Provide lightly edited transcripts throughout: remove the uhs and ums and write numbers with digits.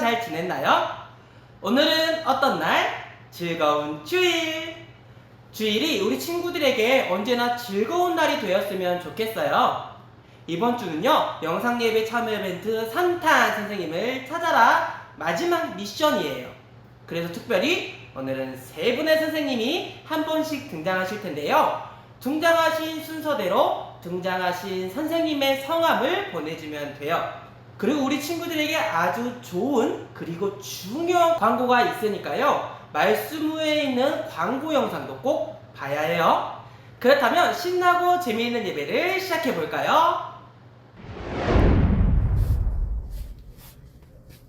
잘 지냈나요? 오늘은 어떤 날? 즐거운 주일! 주일이 우리 친구들에게 언제나 즐거운 날이 되었으면 좋겠어요. 이번 주는요, 영상 예배 참여 이벤트 산탄 선생님을 찾아라 마지막 미션이에요. 그래서 특별히 오늘은 세 분의 선생님이 한 번씩 등장하실 텐데요. 등장하신 순서대로 등장하신 선생님의 성함을 보내주면 돼요. 그리고 우리 친구들에게 아주 좋은 그리고 중요한 광고가 있으니까요. 말씀 후에 있는 광고 영상도 꼭 봐야 해요. 그렇다면 신나고 재미있는 예배를 시작해 볼까요?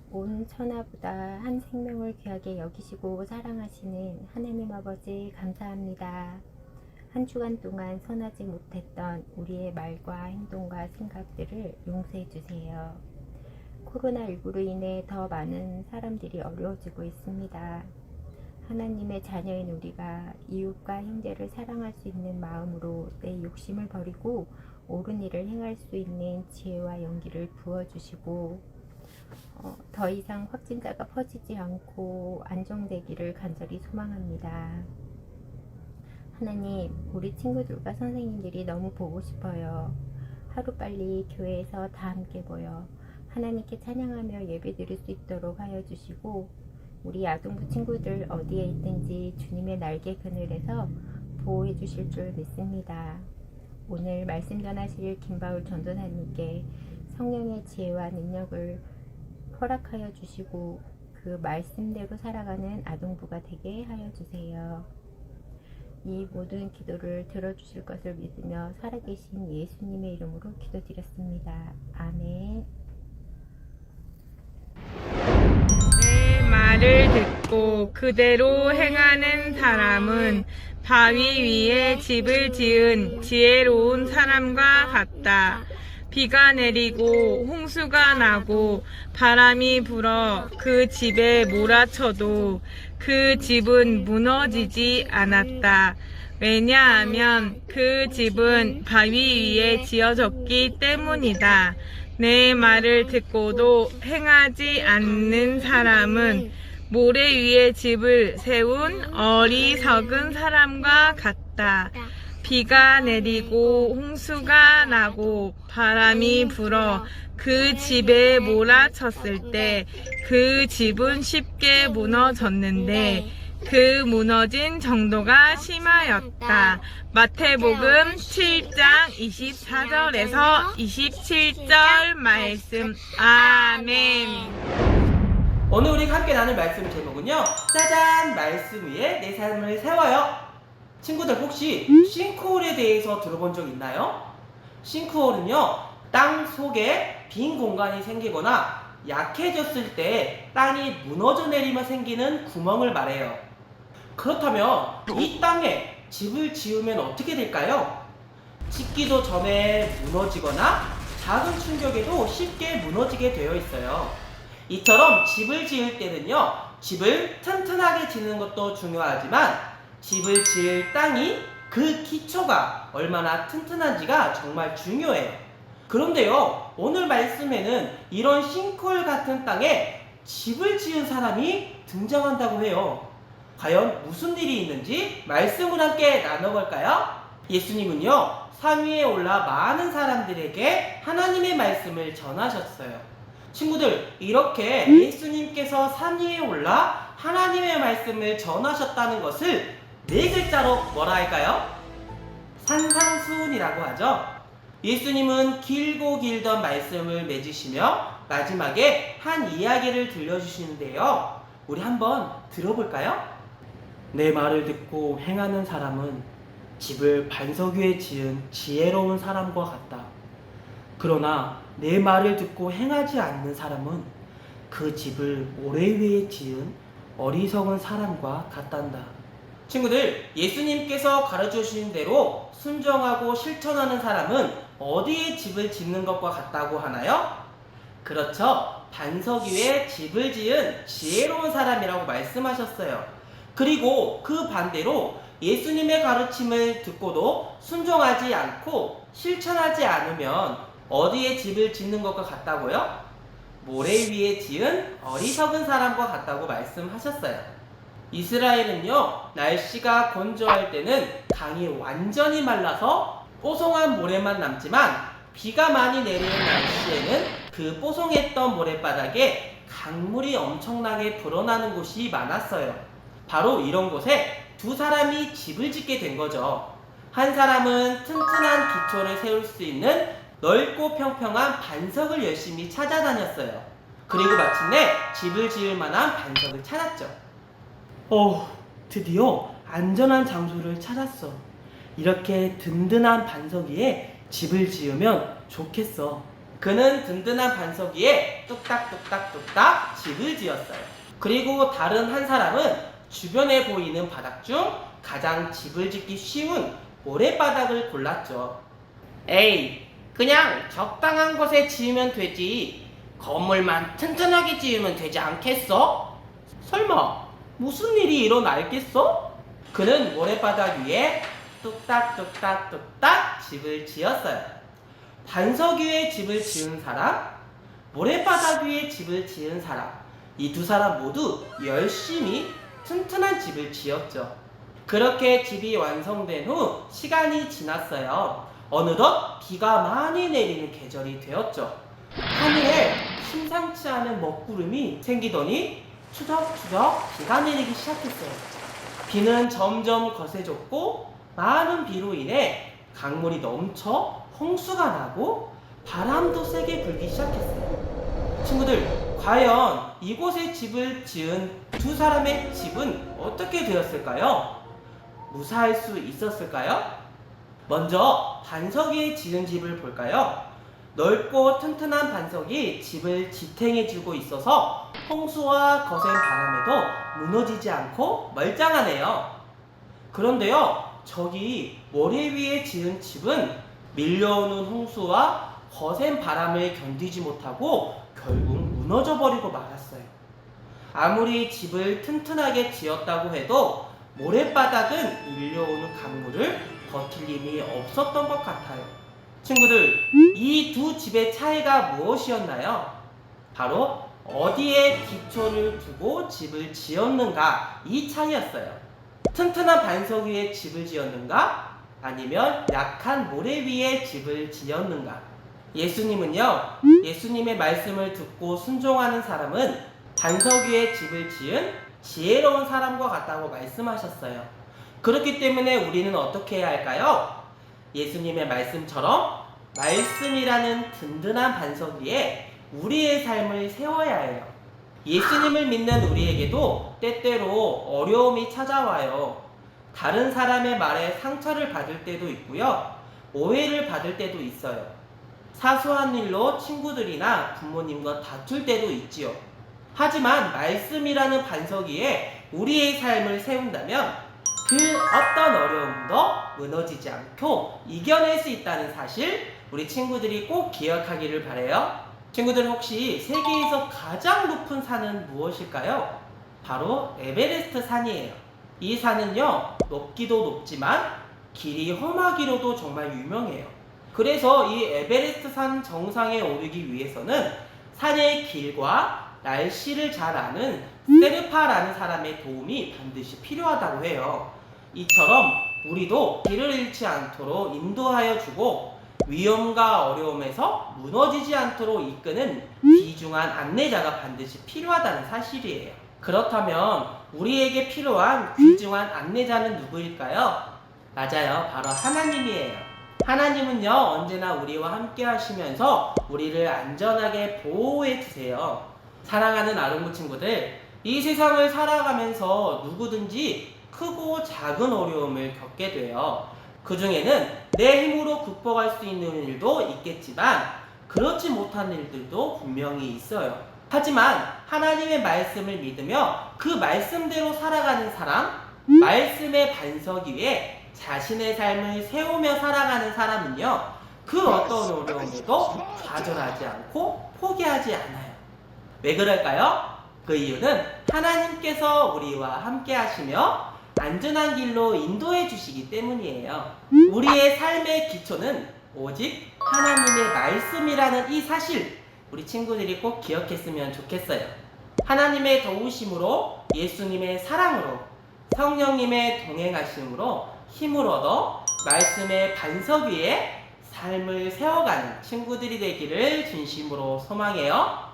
온 천하보다 한 생명을 귀하게 여기시고 사랑하시는 하나님 아버지 감사합니다. 한 주간 동안 선하지 못했던 우리의 말과 행동과 생각들을 용서해 주세요. 코로나19로 인해 더 많은 사람들이 어려워지고 있습니다. 하나님의 자녀인 우리가 이웃과 형제를 사랑할 수 있는 마음으로 내 욕심을 버리고 옳은 일을 행할 수 있는 지혜와 용기를 부어주시고 더 이상 확진자가 퍼지지 않고 안정되기를 간절히 소망합니다. 하나님, 우리 친구들과 선생님들이 너무 보고 싶어요. 하루빨리 교회에서 다 함께 모여 하나님께 찬양하며 예배드릴 수 있도록 하여 주시고, 우리 아동부 친구들 어디에 있든지 주님의 날개 그늘에서 보호해 주실 줄 믿습니다. 오늘 말씀 전하실 김바울 전도사님께 성령의 지혜와 능력을 허락하여 주시고 그 말씀대로 살아가는 아동부가 되게 하여 주세요. 이 모든 기도를 들어주실 것을 믿으며 살아계신 예수님의 이름으로 기도드렸습니다. 아멘. 내 말을 듣고 그대로 행하는 사람은 바위 위에 집을 지은 지혜로운 사람과 같다. 비가 내리고 홍수가 나고 바람이 불어 그 집에 몰아쳐도 그 집은 무너지지 않았다. 왜냐하면 그 집은 바위 위에 지어졌기 때문이다. 내 말을 듣고도 행하지 않는 사람은 모래 위에 집을 세운 어리석은 사람과 같다. 비가 내리고 홍수가 나고 바람이 불어 그 집에 몰아쳤을 때 그 집은 쉽게 무너졌는데 그 무너진 정도가 심하였다. 마태복음 7장 24절에서 27절 말씀. 아멘. 오늘 우리가 함께 나눌 말씀 제목은요, 짜잔! 말씀 위에 내 삶을 세워요. 친구들 혹시 싱크홀에 대해서 들어본 적 있나요? 싱크홀은요, 땅 속에 빈 공간이 생기거나 약해졌을 때 땅이 무너져 내리며 생기는 구멍을 말해요. 그렇다면 이 땅에 집을 지으면 어떻게 될까요? 짓기도 전에 무너지거나 작은 충격에도 쉽게 무너지게 되어 있어요. 이처럼 집을 지을 때는요, 집을 튼튼하게 짓는 것도 중요하지만 집을 지을 땅이 그 기초가 얼마나 튼튼한지가 정말 중요해요. 그런데요, 오늘 말씀에는 이런 싱크홀 같은 땅에 집을 지은 사람이 등장한다고 해요. 과연 무슨 일이 있는지 말씀을 함께 나눠볼까요? 예수님은요, 산 위에 올라 많은 사람들에게 하나님의 말씀을 전하셨어요. 친구들, 이렇게 예수님께서 산 위에 올라 하나님의 말씀을 전하셨다는 것을 네 글자로 뭐라 할까요? 산상수훈이라고 하죠. 예수님은 길고 길던 말씀을 맺으시며 마지막에 한 이야기를 들려주시는데요. 우리 한번 들어볼까요? 내 말을 듣고 행하는 사람은 집을 반석 위에 지은 지혜로운 사람과 같다. 그러나 내 말을 듣고 행하지 않는 사람은 그 집을 모래 위에 지은 어리석은 사람과 같단다. 친구들, 예수님께서 가르쳐주신 대로 순종하고 실천하는 사람은 어디에 집을 짓는 것과 같다고 하나요? 그렇죠. 반석 위에 집을 지은 지혜로운 사람이라고 말씀하셨어요. 그리고 그 반대로 예수님의 가르침을 듣고도 순종하지 않고 실천하지 않으면 어디에 집을 짓는 것과 같다고요? 모래 위에 지은 어리석은 사람과 같다고 말씀하셨어요. 이스라엘은요, 날씨가 건조할 때는 강이 완전히 말라서 뽀송한 모래만 남지만 비가 많이 내리는 날씨에는 그 뽀송했던 모래바닥에 강물이 엄청나게 불어나는 곳이 많았어요. 바로 이런 곳에 두 사람이 집을 짓게 된 거죠. 한 사람은 튼튼한 기초를 세울 수 있는 넓고 평평한 반석을 열심히 찾아다녔어요. 그리고 마침내 집을 지을 만한 반석을 찾았죠. 드디어 안전한 장소를 찾았어. 이렇게 든든한 반석 위에 집을 지으면 좋겠어. 그는 든든한 반석 위에 뚝딱뚝딱뚝딱 집을 지었어요. 그리고 다른 한 사람은 주변에 보이는 바닥 중 가장 집을 짓기 쉬운 모래바닥을 골랐죠. 에이, 그냥 적당한 곳에 지으면 되지. 건물만 튼튼하게 지으면 되지 않겠어? 설마 무슨 일이 일어날겠어? 그는 모래바닥 위에 뚝딱뚝딱뚝딱 집을 지었어요. 반석 위에 집을 지은 사람, 모래바닥 위에 집을 지은 사람, 이 두 사람 모두 열심히 튼튼한 집을 지었죠. 그렇게 집이 완성된 후 시간이 지났어요. 어느덧 비가 많이 내리는 계절이 되었죠. 하늘에 심상치 않은 먹구름이 생기더니 추적추적 비가 내리기 시작했어요. 비는 점점 거세졌고 많은 비로 인해 강물이 넘쳐 홍수가 나고 바람도 세게 불기 시작했어요. 친구들, 과연 이곳에 집을 지은 두 사람의 집은 어떻게 되었을까요? 무사할 수 있었을까요? 먼저 반석 위에 지은 집을 볼까요? 넓고 튼튼한 반석이 집을 지탱해주고 있어서 홍수와 거센 바람에도 무너지지 않고 멀쩡하네요. 그런데요, 저기 모래 위에 지은 집은 밀려오는 홍수와 거센 바람을 견디지 못하고 결국 무너져 버리고 말았어요. 아무리 집을 튼튼하게 지었다고 해도 모래바닥은 밀려오는 강물을 버틸 힘이 없었던 것 같아요. 친구들, 이 두 집의 차이가 무엇이었나요? 바로 어디에 기초를 두고 집을 지었는가, 이 차이였어요. 튼튼한 반석 위에 집을 지었는가? 아니면 약한 모래 위에 집을 지었는가? 예수님은요, 예수님의 말씀을 듣고 순종하는 사람은 반석 위에 집을 지은 지혜로운 사람과 같다고 말씀하셨어요. 그렇기 때문에 우리는 어떻게 해야 할까요? 예수님의 말씀처럼 말씀이라는 든든한 반석 위에 우리의 삶을 세워야 해요. 예수님을 믿는 우리에게도 때때로 어려움이 찾아와요. 다른 사람의 말에 상처를 받을 때도 있고요. 오해를 받을 때도 있어요. 사소한 일로 친구들이나 부모님과 다툴 때도 있지요. 하지만 말씀이라는 반석 위에 우리의 삶을 세운다면 그 어떤 어려움도 무너지지 않고 이겨낼 수 있다는 사실, 우리 친구들이 꼭 기억하기를 바라요. 친구들, 혹시 세계에서 가장 높은 산은 무엇일까요? 바로 에베레스트 산이에요. 이 산은요, 높기도 높지만 길이 험하기로도 정말 유명해요. 그래서 이 에베레스트 산 정상에 오르기 위해서는 산의 길과 날씨를 잘 아는 세르파라는 사람의 도움이 반드시 필요하다고 해요. 이처럼 우리도 길을 잃지 않도록 인도하여 주고 위험과 어려움에서 무너지지 않도록 이끄는 귀중한 안내자가 반드시 필요하다는 사실이에요. 그렇다면 우리에게 필요한 귀중한 안내자는 누구일까요? 맞아요, 바로 하나님이에요. 하나님은요, 언제나 우리와 함께 하시면서 우리를 안전하게 보호해 주세요. 사랑하는 아동부 친구들, 이 세상을 살아가면서 누구든지 크고 작은 어려움을 겪게 돼요. 그 중에는 내 힘으로 극복할 수 있는 일도 있겠지만 그렇지 못한 일들도 분명히 있어요. 하지만 하나님의 말씀을 믿으며 그 말씀대로 살아가는 사람, 말씀의 반석 위에 자신의 삶을 세우며 살아가는 사람은요, 그 어떤 어려움에도 좌절하지 않고 포기하지 않아요. 왜 그럴까요? 그 이유는 하나님께서 우리와 함께 하시며 안전한 길로 인도해 주시기 때문이에요. 우리의 삶의 기초는 오직 하나님의 말씀이라는 이 사실, 우리 친구들이 꼭 기억했으면 좋겠어요. 하나님의 도우심으로, 예수님의 사랑으로, 성령님의 동행하심으로 힘을 얻어 말씀의 반석 위에 삶을 세워가는 친구들이 되기를 진심으로 소망해요.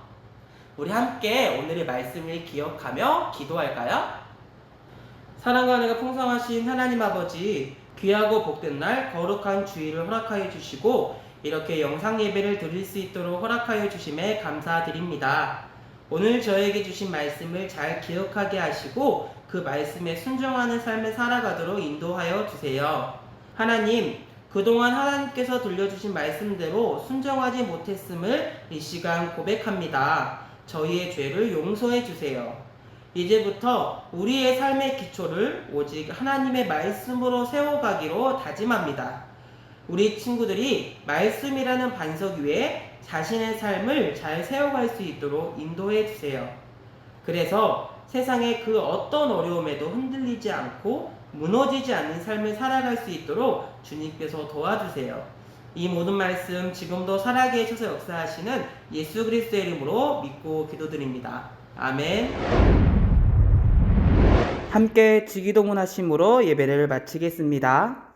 우리 함께 오늘의 말씀을 기억하며 기도할까요? 사랑과 은혜가 풍성하신 하나님 아버지, 귀하고 복된 날 거룩한 주일을 허락하여 주시고 이렇게 영상 예배를 드릴 수 있도록 허락하여 주심에 감사드립니다. 오늘 저에게 주신 말씀을 잘 기억하게 하시고 그 말씀에 순종하는 삶을 살아가도록 인도하여 주세요. 하나님, 그동안 하나님께서 들려주신 말씀대로 순종하지 못했음을 이 시간 고백합니다. 저희의 죄를 용서해 주세요. 이제부터 우리의 삶의 기초를 오직 하나님의 말씀으로 세워가기로 다짐합니다. 우리 친구들이 말씀이라는 반석 위에 자신의 삶을 잘 세워갈 수 있도록 인도해 주세요. 그래서 세상의 그 어떤 어려움에도 흔들리지 않고 무너지지 않는 삶을 살아갈 수 있도록 주님께서 도와주세요. 이 모든 말씀 지금도 살아계에 셔서 역사하시는 예수 그리스도의 이름으로 믿고 기도드립니다. 아멘. 함께 주기도문 하심으로 예배를 마치겠습니다.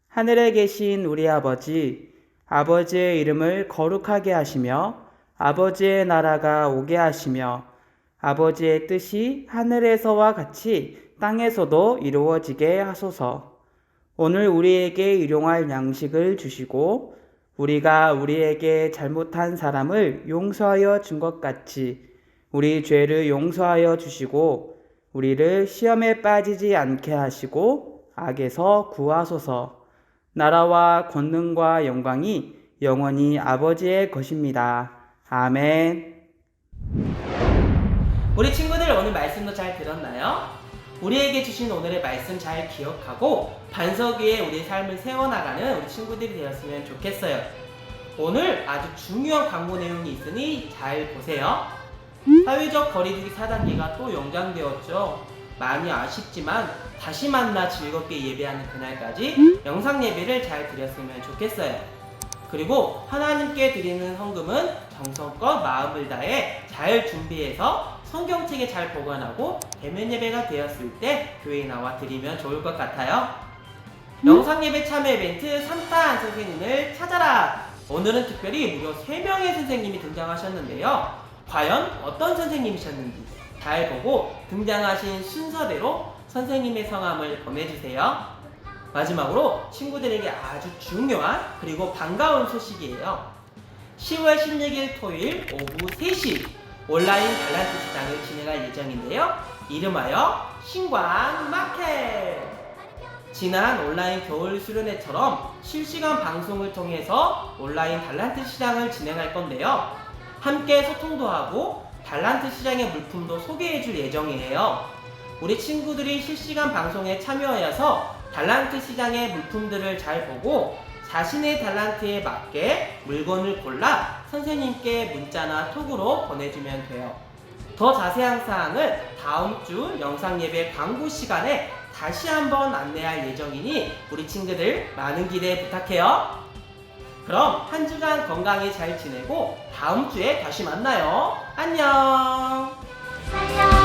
하늘에 계신 우리 아버지, 아버지의 이름을 거룩하게 하시며 아버지의 나라가 오게 하시며 아버지의 뜻이 하늘에서와 같이 땅에서도 이루어지게 하소서. 오늘 우리에게 일용할 양식을 주시고 우리가 우리에게 잘못한 사람을 용서하여 준 것 같이 우리 죄를 용서하여 주시고 우리를 시험에 빠지지 않게 하시고 악에서 구하소서. 나라와 권능과 영광이 영원히 아버지의 것입니다. 아멘. 우리 친구들 오늘 말씀도 잘 들었나요? 우리에게 주신 오늘의 말씀 잘 기억하고 반석 위에 우리 삶을 세워나가는 우리 친구들이 되었으면 좋겠어요. 오늘 아주 중요한 광고 내용이 있으니 잘 보세요. 사회적 거리두기 4단계가 또 연장되었죠. 많이 아쉽지만 다시 만나 즐겁게 예배하는 그날까지 영상 예배를 잘 드렸으면 좋겠어요. 그리고 하나님께 드리는 헌금은 정성껏 마음을 다해 잘 준비해서 성경책에 잘 보관하고 대면 예배가 되었을 때 교회에 나와 드리면 좋을 것 같아요. 영상 예배 참여 이벤트 3단 선생님을 찾아라! 오늘은 특별히 무려 3명의 선생님이 등장하셨는데요. 과연 어떤 선생님이셨는지 잘 보고 등장하신 순서대로 선생님의 성함을 보내주세요. 마지막으로 친구들에게 아주 중요한 그리고 반가운 소식이에요. 10월 16일 토요일 오후 3시 온라인 달란트 시장을 진행할 예정인데요. 이름하여 신광마켓! 지난 온라인 겨울 수련회처럼 실시간 방송을 통해서 온라인 달란트 시장을 진행할 건데요. 함께 소통도 하고 달란트 시장의 물품도 소개해 줄 예정이에요. 우리 친구들이 실시간 방송에 참여하여서 달란트 시장의 물품들을 잘 보고 자신의 달란트에 맞게 물건을 골라 선생님께 문자나 톡으로 보내주면 돼요. 더 자세한 사항은 다음 주 영상 예배 광고 시간에 다시 한번 안내할 예정이니 우리 친구들 많은 기대 부탁해요. 그럼 한 주간 건강히 잘 지내고 다음 주에 다시 만나요. 안녕. 안녕.